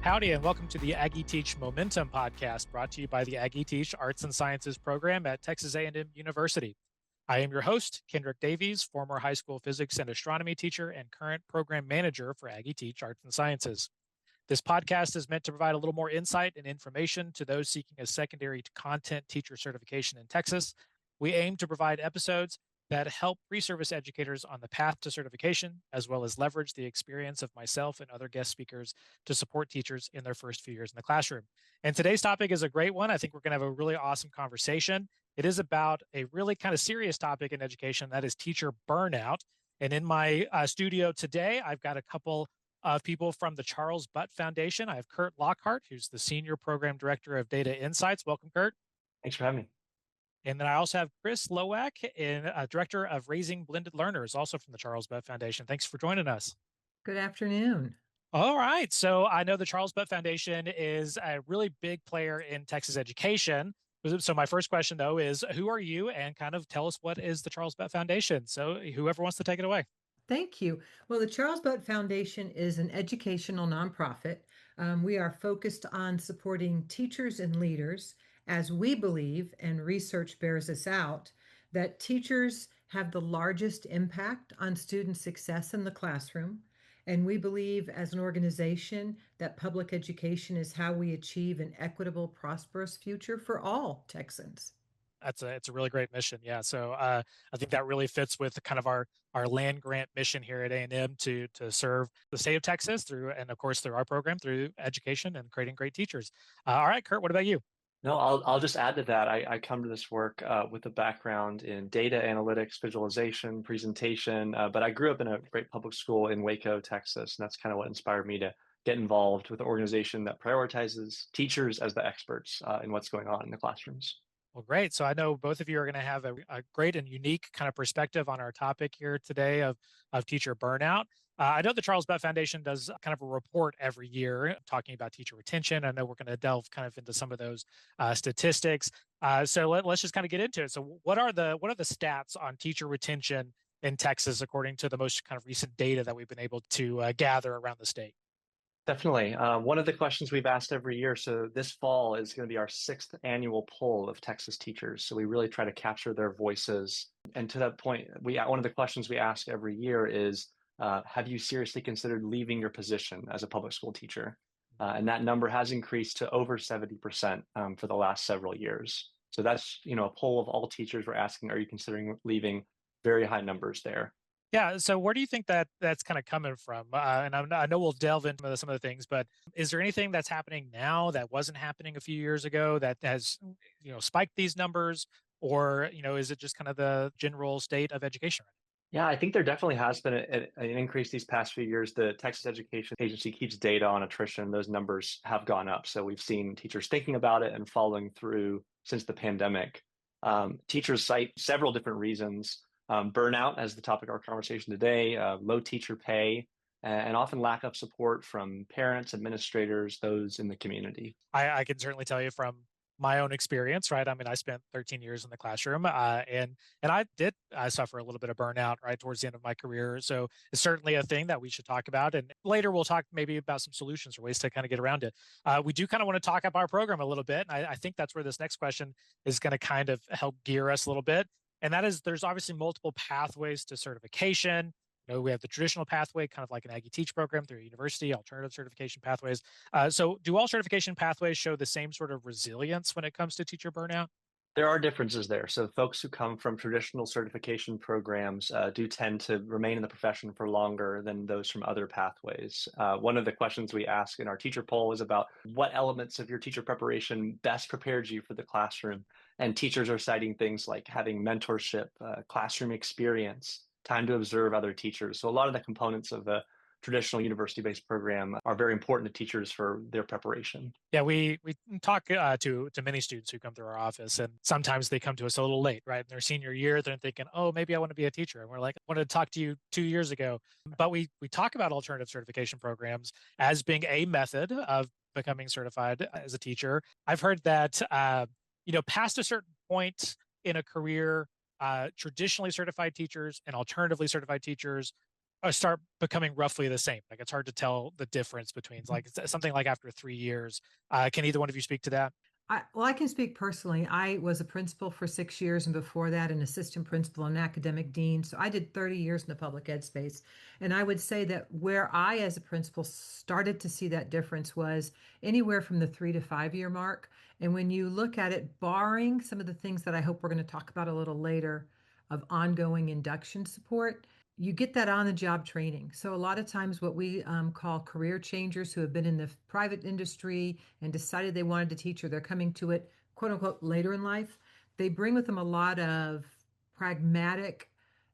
Howdy, and welcome to the Aggie Teach Momentum podcast, brought to you by the Aggie Teach Arts and Sciences program at Texas A&M University. I am your host, Kendrick Davies, former high school physics and astronomy teacher and current program manager for Aggie Teach Arts and Sciences. This podcast is meant to provide a little more insight and information to those seeking a secondary content teacher certification in Texas. We aim to provide episodes that help pre-service educators on the path to certification, as well as leverage the experience of myself and other guest speakers to support teachers in their first few years in the classroom. And today's topic is a great one. I think we're going to have a really awesome conversation. It is about a really kind of serious topic in education, that is teacher burnout. And in my studio today, I've got a couple of people from the Charles Butt Foundation. I have Kurt Lockhart, who's the Senior Program Director of Data Insights. Welcome, Kurt. Thanks for having me. And then I also have Chris Lowak, Director of Raising Blended Learners, also from the Charles Butt Foundation. Thanks for joining us. Good afternoon. All right. So I know the Charles Butt Foundation is a really big player in Texas education. So my first question, though, is who are you, and kind of tell us what is the Charles Butt Foundation? So whoever wants to take it away. Thank you. Well, the Charles Butt Foundation is an educational nonprofit. We are focused on supporting teachers and leaders, as we believe, and research bears us out, that teachers have the largest impact on student success in the classroom. And we believe as an organization that public education is how we achieve an equitable, prosperous future for all Texans. It's a really great mission. Yeah. So I think that really fits with kind of our land grant mission here at A&M to serve the state of Texas through, and of course, through our program, through education and creating great teachers. All right, Kurt, what about you? No, I'll just add to that. I come to this work with a background in data analytics, visualization, presentation, but I grew up in a great public school in Waco, Texas, and that's kind of what inspired me to get involved with an organization that prioritizes teachers as the experts in what's going on in the classrooms. Well, great. So I know both of you are going to have a great and unique kind of perspective on our topic here today of teacher burnout. I know the Charles Butt Foundation does kind of a report every year talking about teacher retention. I know we're going to delve kind of into some of those statistics. So let's just kind of get into it. So what are the stats on teacher retention in Texas, according to the most kind of recent data that we've been able to gather around the state? Definitely. One of the questions we've asked every year, so this fall is going to be our 6th annual poll of Texas teachers. So we really try to capture their voices. And to that point, one of the questions we ask every year is, have you seriously considered leaving your position as a public school teacher? And that number has increased to over 70% for the last several years. So that's, a poll of all teachers. We're asking, are you considering leaving? Very high numbers there. Yeah. So where do you think that's kind of coming from? And I know we'll delve into some of the things, but is there anything that's happening now that wasn't happening a few years ago that has, spiked these numbers? Or, is it just kind of the general state of education? Yeah, I think there definitely has been an increase these past few years. The Texas Education Agency keeps data on attrition. Those numbers have gone up. So we've seen teachers thinking about it and following through since the pandemic. Teachers cite several different reasons. Burnout as the topic of our conversation today, low teacher pay, and often lack of support from parents, administrators, those in the community. I can certainly tell you from my own experience, right? I mean, I spent 13 years in the classroom, and I did suffer a little bit of burnout right towards the end of my career. So it's certainly a thing that we should talk about. And later we'll talk maybe about some solutions or ways to kind of get around it. We do kind of want to talk about our program a little bit. And I think that's where this next question is going to kind of help gear us a little bit. And that is, there's obviously multiple pathways to certification. We have the traditional pathway, kind of like an Aggie Teach program through a university, alternative certification pathways. So do all certification pathways show the same sort of resilience when it comes to teacher burnout? There are differences there. So folks who come from traditional certification programs do tend to remain in the profession for longer than those from other pathways. One of the questions we ask in our teacher poll is about what elements of your teacher preparation best prepared you for the classroom. And teachers are citing things like having mentorship, classroom experience, time to observe other teachers. So a lot of the components of the traditional university-based program are very important to teachers for their preparation. Yeah, we talk to many students who come through our office, and sometimes they come to us a little late, right? In their senior year, they're thinking, oh, maybe I want to be a teacher. And we're like, I wanted to talk to you 2 years ago. But we talk about alternative certification programs as being a method of becoming certified as a teacher. I've heard that, past a certain point in a career, traditionally certified teachers and alternatively certified teachers start becoming roughly the same? Like it's hard to tell the difference between like something like after 3 years. Can either one of you speak to that? Well, I can speak personally. I was a principal for 6 years, and before that, an assistant principal and academic dean. So I did 30 years in the public ed space. And I would say that where I, as a principal, started to see that difference was anywhere from the 3 to 5 year mark. And when you look at it, barring some of the things that I hope we're going to talk about a little later of ongoing induction support, you get that on the job training. So a lot of times what we call career changers who have been in the private industry and decided they wanted to teach, or they're coming to it quote unquote later in life, they bring with them a lot of pragmatic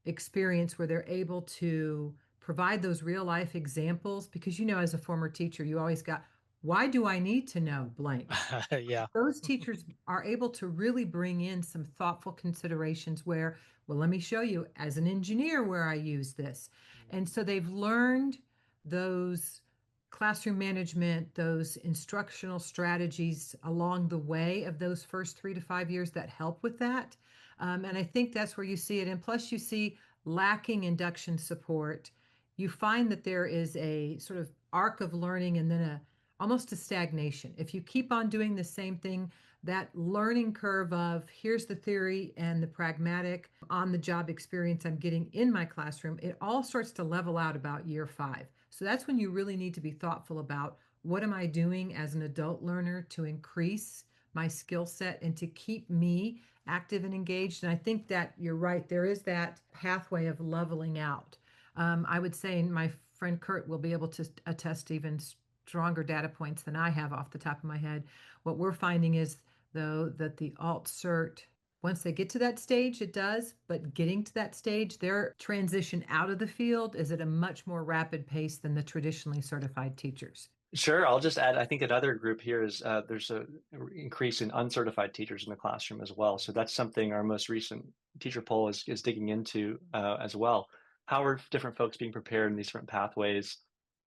experience where they're able to provide those real life examples, because as a former teacher you always got, why do I need to know blank? Yeah. Those teachers are able to really bring in some thoughtful considerations where, well, let me show you as an engineer where I use this. And so they've learned those classroom management, those instructional strategies along the way of those first 3 to 5 years that help with that. And I think that's where you see it. And plus, you see lacking induction support. You find that there is a sort of arc of learning and then almost a stagnation. If you keep on doing the same thing, that learning curve of here's the theory and the pragmatic on the job experience I'm getting in my classroom, it all starts to level out about year 5. So that's when you really need to be thoughtful about what am I doing as an adult learner to increase my skill set and to keep me active and engaged. And I think that you're right. There is that pathway of leveling out. I would say, and my friend Kurt will be able to attest to even stronger data points than I have off the top of my head. What we're finding is, though, that the alt cert, once they get to that stage, it does, but getting to that stage, their transition out of the field is at a much more rapid pace than the traditionally certified teachers. Sure. I'll just add, I think another group here is there's a increase in uncertified teachers in the classroom as well. So that's something our most recent teacher poll is digging into as well. How are different folks being prepared in these different pathways?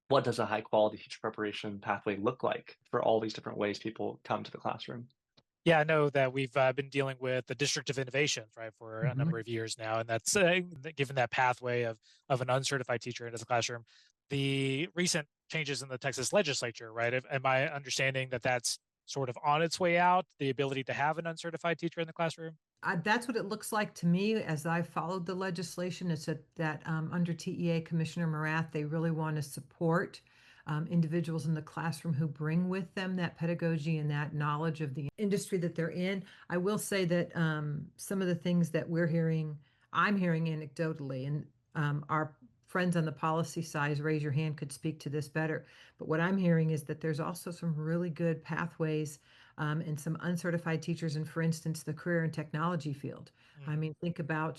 What does a high quality teacher preparation pathway look like for all these different ways people come to the classroom? Yeah, I know that we've been dealing with the District of Innovation, right, for a Mhm. number of years now, and that's given that pathway of an uncertified teacher into the classroom. The recent changes in the Texas legislature, right? Am I understanding that that's sort of on its way out? The ability to have an uncertified teacher in the classroom? That's what it looks like to me as I followed the legislation. It's that under TEA Commissioner Morath, they really want to support individuals in the classroom who bring with them that pedagogy and that knowledge of the industry that they're in. I will say that some of the things that I'm hearing anecdotally, and our friends on the policy side, raise your hand, could speak to this better. But what I'm hearing is that there's also some really good pathways and some uncertified teachers in, for instance, the career and technology field. I Mm, mean, think about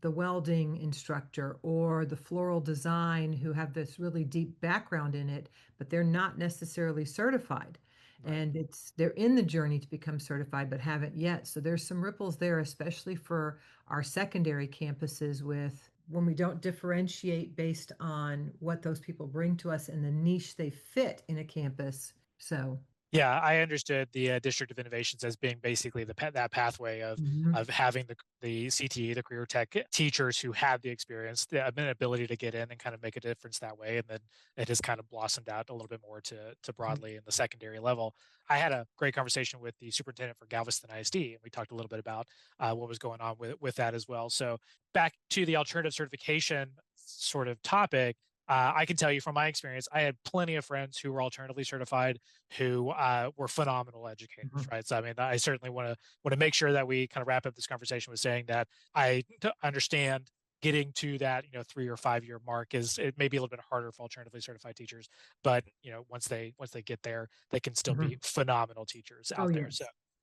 the welding instructor or the floral design who have this really deep background in it, but they're not necessarily certified. right. And they're in the journey to become certified, but haven't yet. So there's some ripples there, especially for our secondary campuses with when we don't differentiate based on what those people bring to us and the niche they fit in a campus. So Yeah, I understood the District of Innovations as being basically that pathway Mhm. of having the CTE, the career tech teachers who had the experience, the ability to get in and kind of make a difference that way, and then it has kind of blossomed out a little bit more to Mhm. broadly in the secondary level. I had a great conversation with the superintendent for Galveston ISD, and we talked a little bit about what was going on with that as well. So back to the alternative certification sort of topic. I can tell you from my experience, I had plenty of friends who were alternatively certified who were phenomenal educators, Mhm. right? So, I mean, I certainly want to make sure that we kind of wrap up this conversation with saying that I understand getting to that 3 or 5 year mark is it may be a little bit harder for alternatively certified teachers, but once they get there, they can still be Mhm. phenomenal teachers Oh, out there.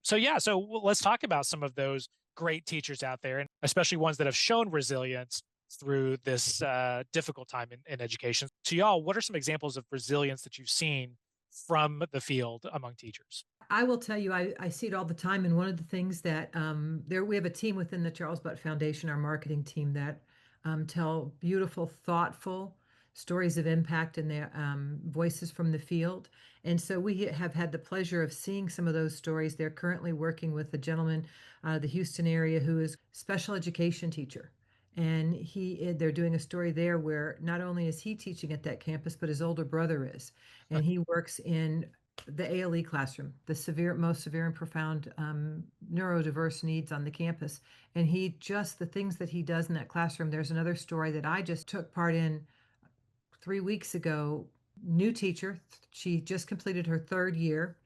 So yes. let's talk about some of those great teachers out there, and especially ones that have shown resilience through this difficult time in education. To y'all, what are some examples of resilience that you've seen from the field among teachers? I will tell you, I see it all the time. And one of the things that we have a team within the Charles Butt Foundation, our marketing team, that tell beautiful, thoughtful stories of impact and their voices from the field. And so we have had the pleasure of seeing some of those stories. They're currently working with a gentleman, the Houston area, who is special education teacher. And they're doing a story there where not only is he teaching at that campus, but his older brother is. And he works in the ALE classroom, the most severe and profound neurodiverse needs on the campus. And the things that he does in that classroom. There's another story that I just took part in 3 weeks ago. New teacher, she just completed her third year,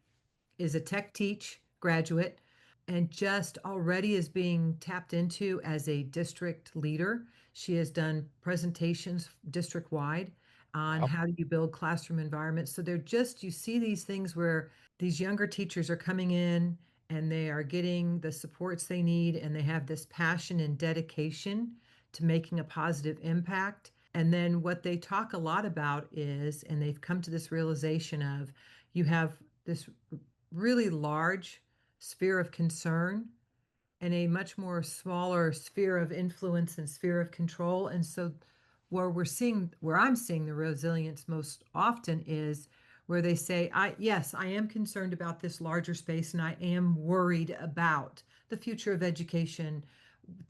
is a tech teach graduate, and just already is being tapped into as a district leader. She has done presentations district wide on Wow. how do you build classroom environments. So you see these things where these younger teachers are coming in and they are getting the supports they need, and they have this passion and dedication to making a positive impact. And then what they talk a lot about is, and they've come to this realization of, you have this really large sphere of concern and a much more smaller sphere of influence and sphere of control. And so where I'm seeing the resilience most often is where they say, yes, I am concerned about this larger space, and I am worried about the future of education,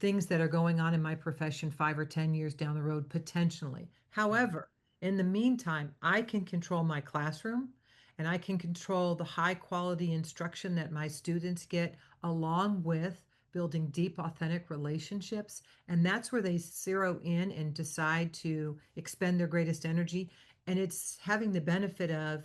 things that are going on in my profession 5 or 10 years down the road, potentially. Mhm. However, in the meantime, I can control my classroom, and I can control the high quality instruction that my students get, along with building deep, authentic relationships. And that's where they zero in and decide to expend their greatest energy. And it's having the benefit of,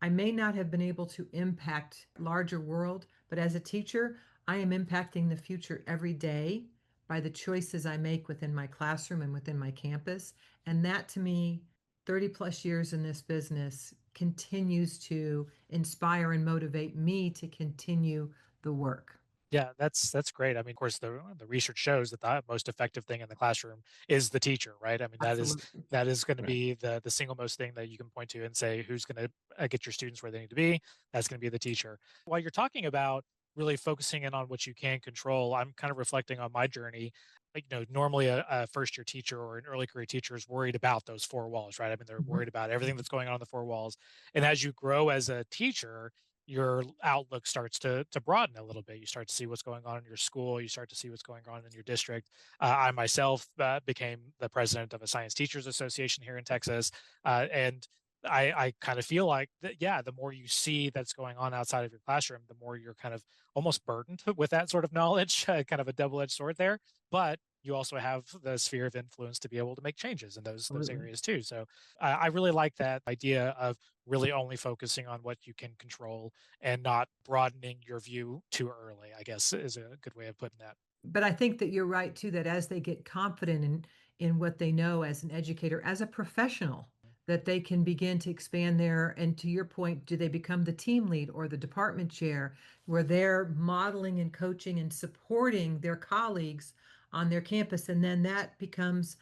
I may not have been able to impact larger world, but as a teacher, I am impacting the future every day by the choices I make within my classroom and within my campus. And that, to me, 30 plus years in this business, continues to inspire and motivate me to continue the work. Yeah, that's great. I mean, of course, the research shows that the most effective thing in the classroom is the teacher, right? I mean, Absolutely. that is going to Right. be the single most thing that you can point to and say who's going to get your students where they need to be. That's going to be the teacher. While you're talking about really focusing in on what you can control, I'm kind of reflecting on my journey. Like, normally a first year teacher or an early career teacher is worried about those four walls, right? I mean, they're Mhm. worried about everything that's going on in the four walls. And as you grow as a teacher, your outlook starts to broaden a little bit. You start to see what's going on in your school. You start to see what's going on in your district. I myself became the president of a science teachers association here in Texas, and I kind of feel like that. Yeah, the more you see that's going on outside of your classroom, the more you're kind of almost burdened with that sort of knowledge. Kind of a double-edged sword there, but you also have the sphere of influence to be able to make changes in those Absolutely. areas too. So I really like that idea of really only focusing on what you can control and not broadening your view too early, I guess is a good way of putting that. But I think that you're right too, that as they get confident in what they know as an educator, as a professional, that they can begin to expand and to your point, do they become the team lead or the department chair, where they're modeling and coaching and supporting their colleagues on their campus? And then that becomes,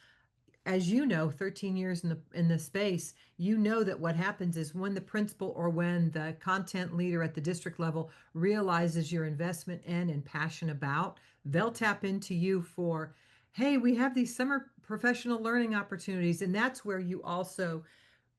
as you know, 13 years in the space, you know that what happens is when the principal or when the content leader at the district level realizes your investment in and passion about, they'll tap into you for, hey, we have these summer professional learning opportunities. And that's where you also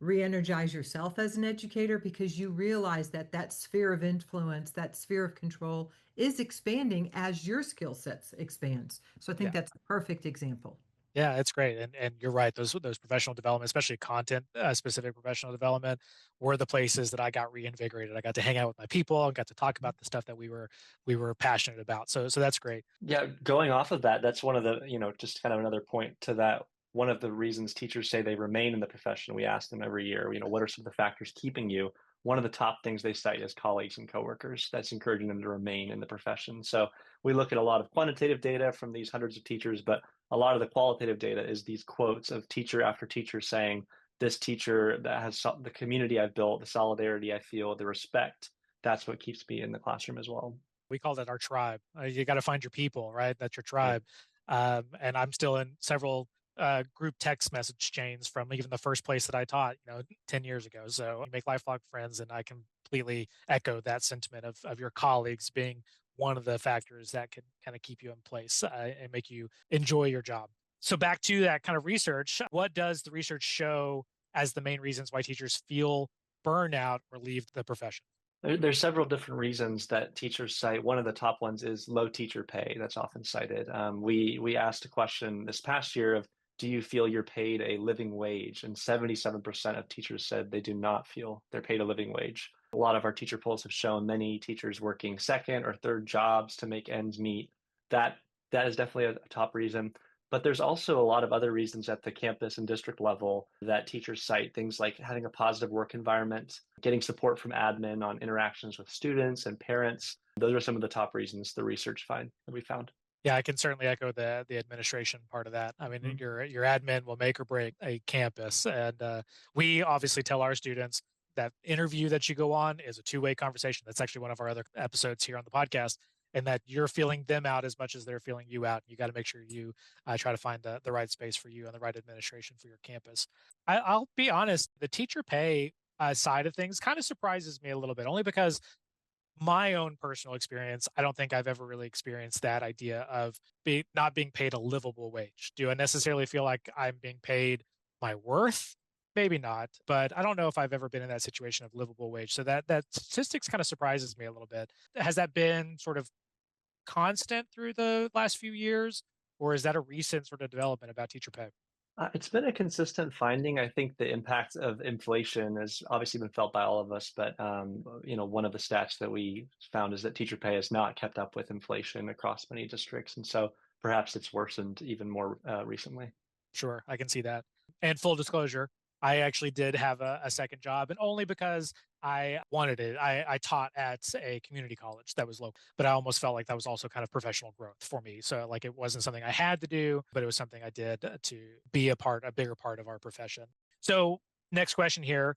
re-energize yourself as an educator, because you realize that that sphere of influence, that sphere of control is expanding as your skill sets expands. So I think Yeah. that's a perfect example. Yeah, it's great, and you're right. Those professional development, especially content specific professional development, were the places that I got reinvigorated. I got to hang out with my people and got to talk about the stuff that we were passionate about. So that's great. Yeah, going off of that, that's one of the, just kind of another point to that. One of the reasons teachers say they remain in the profession, we ask them every year, what are some of the factors keeping you? One of the top things they cite is colleagues and coworkers. That's encouraging them to remain in the profession. So we look at a lot of quantitative data from these hundreds of teachers, but a lot of the qualitative data is these quotes of teacher after teacher saying, this teacher that has the community I've built, the solidarity I feel, the respect, that's what keeps me in the classroom as well. We call that our tribe. You got to find your people, right? That's your Right. tribe. And I'm still in several group text message chains from even the first place that I taught, 10 years ago. So you make lifelong friends, and I completely echo that sentiment of your colleagues being one of the factors that can kind of keep you in place and make you enjoy your job. So back to that kind of research, what does the research show as the main reasons why teachers feel burnout or leave the profession? There's several different reasons that teachers cite. One of the top ones is low teacher pay. That's often cited. We asked a question this past year of, do you feel you're paid a living wage? And 77% of teachers said they do not feel they're paid a living wage. A lot of our teacher polls have shown many teachers working second or third jobs to make ends meet. That that is definitely a top reason. But there's also a lot of other reasons at the campus and district level that teachers cite, things like having a positive work environment, getting support from admin on interactions with students and parents. Those are some of the top reasons the research find that we found. Yeah, I can certainly echo the administration part of that. I mean, Mhm. your admin will make or break a campus, and we obviously tell our students that interview that you go on is a two-way conversation. That's actually one of our other episodes here on the podcast, and that you're feeling them out as much as they're feeling you out. You got to make sure you try to find the right space for you and the right administration for your campus. I'll be honest, the teacher pay side of things kind of surprises me a little bit, only because my own personal experience, I don't think I've ever really experienced that idea of not being paid a livable wage. Do I necessarily feel like I'm being paid my worth? Maybe not, but I don't know if I've ever been in that situation of livable wage. So that statistics kind of surprises me a little bit. Has that been sort of constant through the last few years, or is that a recent sort of development about teacher pay? It's been a consistent finding. I think the impact of inflation has obviously been felt by all of us, but one of the stats that we found is that teacher pay has not kept up with inflation across many districts, and so perhaps it's worsened even more recently. Sure, I can see that. And full disclosure, I actually did have a second job, and only because I wanted it. I taught at a community college that was local, but I almost felt like that was also kind of professional growth for me. So like it wasn't something I had to do, but it was something I did to be a bigger part of our profession. So next question here.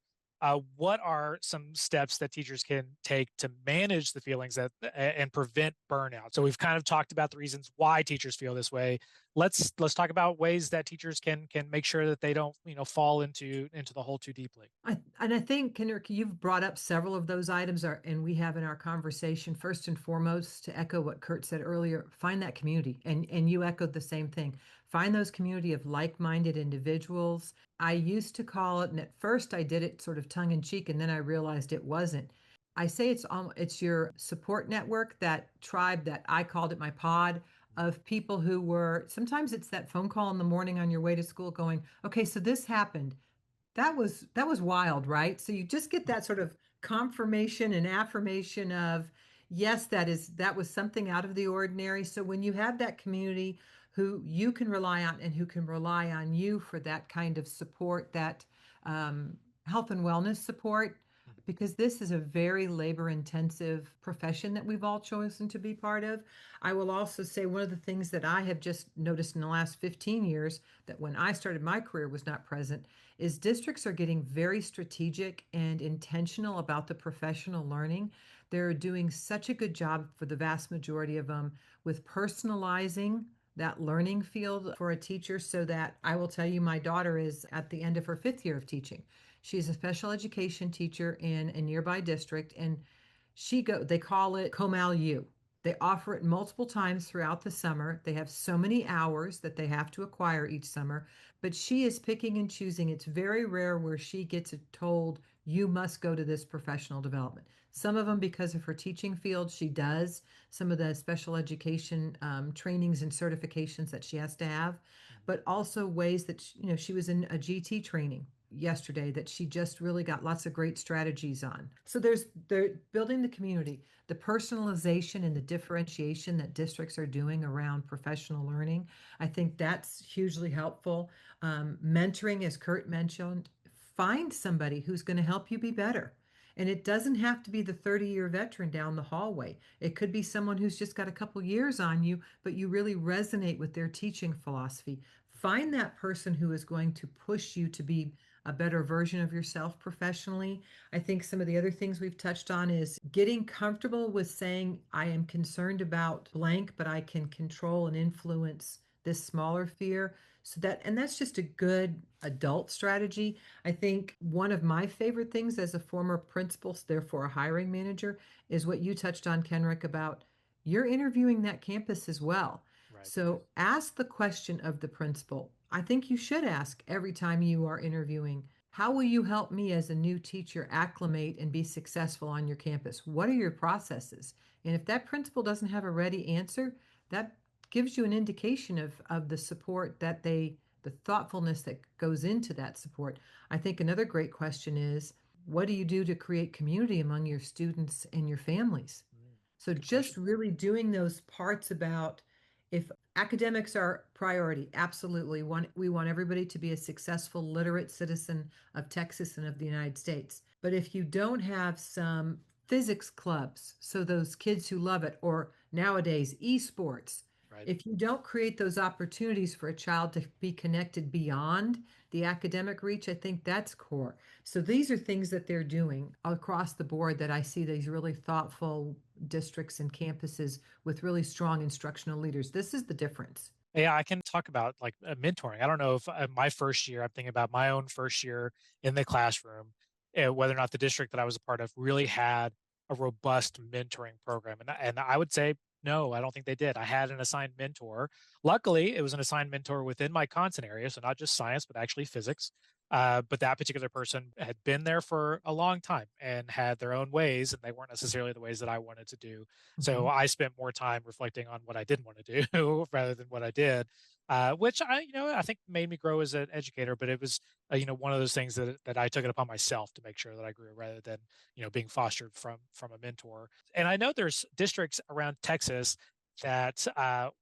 What are some steps that teachers can take to manage the feelings and prevent burnout? So we've kind of talked about the reasons why teachers feel this way. Let's talk about ways that teachers can make sure that they don't fall into the hole too deeply. I think, Kendrick, you've brought up several of those items, and we have in our conversation. First and foremost, to echo what Kurt said earlier, find that community, and you echoed the same thing. Find those community of like-minded individuals. I used to call it, and at first I did it sort of tongue in cheek, and then I realized it wasn't. I say it's your support network, that tribe that I called it my pod of people who were, sometimes it's that phone call in the morning on your way to school going, okay, so this happened. That was wild, right? So you just get that sort of confirmation and affirmation of, yes, that was something out of the ordinary. So when you have that community who you can rely on and who can rely on you for that kind of support, that health and wellness support, because this is a very labor intensive profession that we've all chosen to be part of. I will also say one of the things that I have just noticed in the last 15 years that when I started my career was not present is districts are getting very strategic and intentional about the professional learning. They're doing such a good job for the vast majority of them with personalizing that learning field for a teacher, so that I will tell you, my daughter is at the end of her 5th year of teaching. She's a special education teacher in a nearby district, and they call it Comal U. They offer it multiple times throughout the summer. They have so many hours that they have to acquire each summer, but she is picking and choosing. It's very rare where she gets told, you must go to this professional development. Some of them, because of her teaching field, she does some of the special education trainings and certifications that she has to have, but also ways that she was in a GT training yesterday that she just really got lots of great strategies on. So they're building the community, the personalization and the differentiation that districts are doing around professional learning. I think that's hugely helpful. Mentoring, as Kurt mentioned, find somebody who's going to help you be better. And it doesn't have to be the 30-year veteran down the hallway. It could be someone who's just got a couple years on you, but you really resonate with their teaching philosophy. Find that person who is going to push you to be a better version of yourself professionally. I think some of the other things we've touched on is getting comfortable with saying, I am concerned about blank, but I can control and influence this smaller fear. And that's just a good adult strategy. I think one of my favorite things as a former principal, therefore a hiring manager, is what you touched on, Kenrick, about you're interviewing that campus as well. Right. So ask the question of the principal. I think you should ask every time you are interviewing, How will you help me as a new teacher acclimate and be successful on your campus? What are your processes? And if that principal doesn't have a ready answer, that gives you an indication of the support that the thoughtfulness that goes into that support. I think another great question is, what do you do to create community among your students and your families? So Good just question. really doing those parts about, if academics are priority, absolutely. We want everybody to be a successful, literate citizen of Texas and of the United States. But if you don't have some physics clubs, so those kids who love it, or nowadays esports, Right. if you don't create those opportunities for a child to be connected beyond the academic reach, I think that's core. So these are things that they're doing across the board that I see these really thoughtful districts and campuses with really strong instructional leaders. This is the difference. Yeah, I can talk about like mentoring. I don't know if my first year, I'm thinking about my own first year in the classroom, whether or not the district that I was a part of really had a robust mentoring program. And I would say, no, I don't think they did. I had an assigned mentor. Luckily, it was an assigned mentor within my content area. So not just science, but actually physics. But that particular person had been there for a long time and had their own ways, and they weren't necessarily the ways that I wanted to do. So Mhm. I spent more time reflecting on what I didn't want to do rather than what I did, which I think made me grow as an educator. But it was, one of those things that I took it upon myself to make sure that I grew rather than, being fostered from a mentor. And I know there's districts around Texas that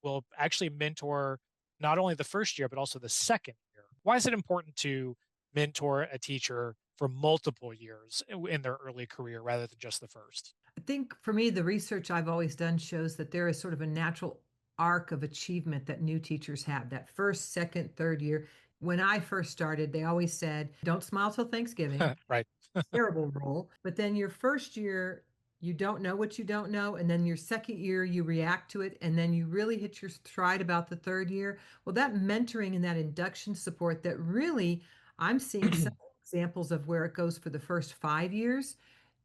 will actually mentor not only the first year but also the second year. Why is it important to mentor a teacher for multiple years in their early career rather than just the first? I think for me, the research I've always done shows that there is sort of a natural arc of achievement that new teachers have that first, second, third year. When I first started, they always said, don't smile till Thanksgiving. Right. Terrible role. But then your first year, you don't know what you don't know. And then your second year, you react to it. And then you really hit your stride about the third year. Well, that mentoring and that induction support that really, I'm seeing some examples of where it goes for the first 5 years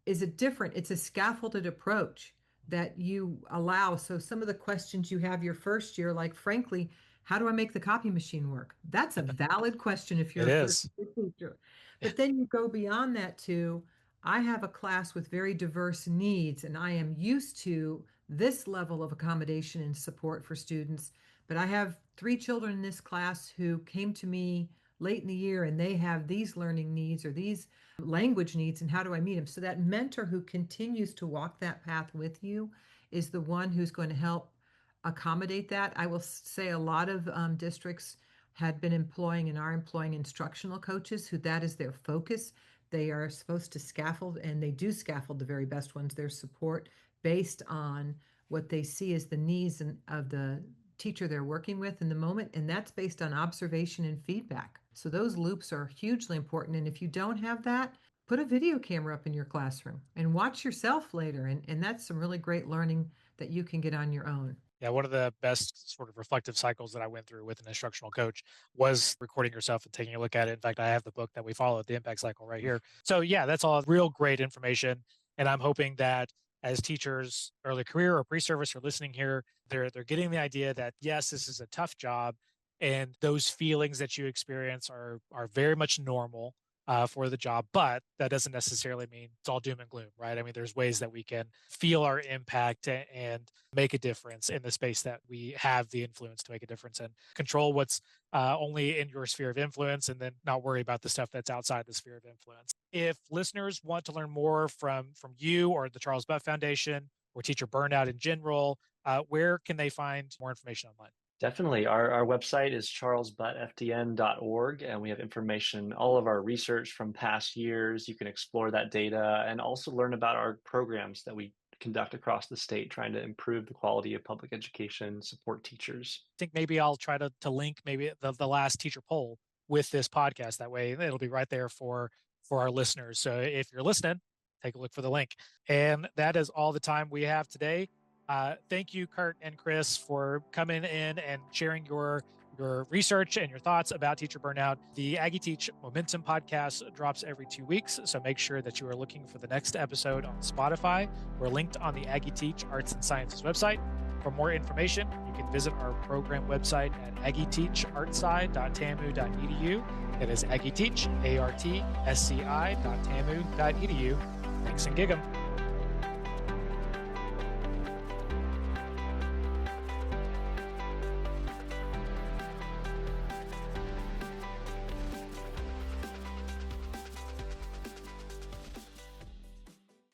is it's a scaffolded approach that you allow. So some of the questions you have your first year, like frankly, how do I make the copy machine work? That's a valid question if you're It a first is. year teacher. But then you go beyond that to, I have a class with very diverse needs, and I am used to this level of accommodation and support for students. But I have 3 children in this class who came to me late in the year and they have these learning needs or these language needs, and how do I meet them? So that mentor who continues to walk that path with you is the one who's going to help accommodate that. I will say a lot of districts had been employing and are employing instructional coaches who that is their focus. They are supposed to scaffold, and they do scaffold the very best ones, their support based on what they see as the needs of the teacher they're working with in the moment. And that's based on observation and feedback. So those loops are hugely important. And if you don't have that, put a video camera up in your classroom and watch yourself later. And that's some really great learning that you can get on your own. Yeah, one of the best sort of reflective cycles that I went through with an instructional coach was recording yourself and taking a look at it. In fact, I have the book that we followed, The Impact Cycle, right here. So, yeah, that's all real great information. And I'm hoping that as teachers, early career or pre-service, are listening here, they're getting the idea that yes, this is a tough job, and those feelings that you experience are very much normal for the job, but that doesn't necessarily mean it's all doom and gloom, right? I mean, there's ways that we can feel our impact and make a difference in the space that we have the influence to make a difference and control what's only in your sphere of influence, and then not worry about the stuff that's outside the sphere of influence. If listeners want to learn more from you or the Charles Butt Foundation or teacher burnout in general, where can they find more information online? Definitely. Our website is charlesbuttfdn.org, and we have information, all of our research from past years. You can explore that data and also learn about our programs that we conduct across the state, trying to improve the quality of public education, support teachers. I think maybe I'll try to link maybe the last teacher poll with this podcast. That way it'll be right there for our listeners. So if you're listening, take a look for the link. And that is all the time we have today. Thank you, Kurt and Chris, for coming in and sharing your research and your thoughts about teacher burnout. The Aggie Teach Momentum podcast drops every 2 weeks, so make sure that you are looking for the next episode on Spotify. We're linked on the Aggie Teach Arts and Sciences website. For more information, you can visit our program website at aggieteachartsci.tamu.edu. That is aggieteach, ARTSCI.tamu.edu. Thanks and gig 'em.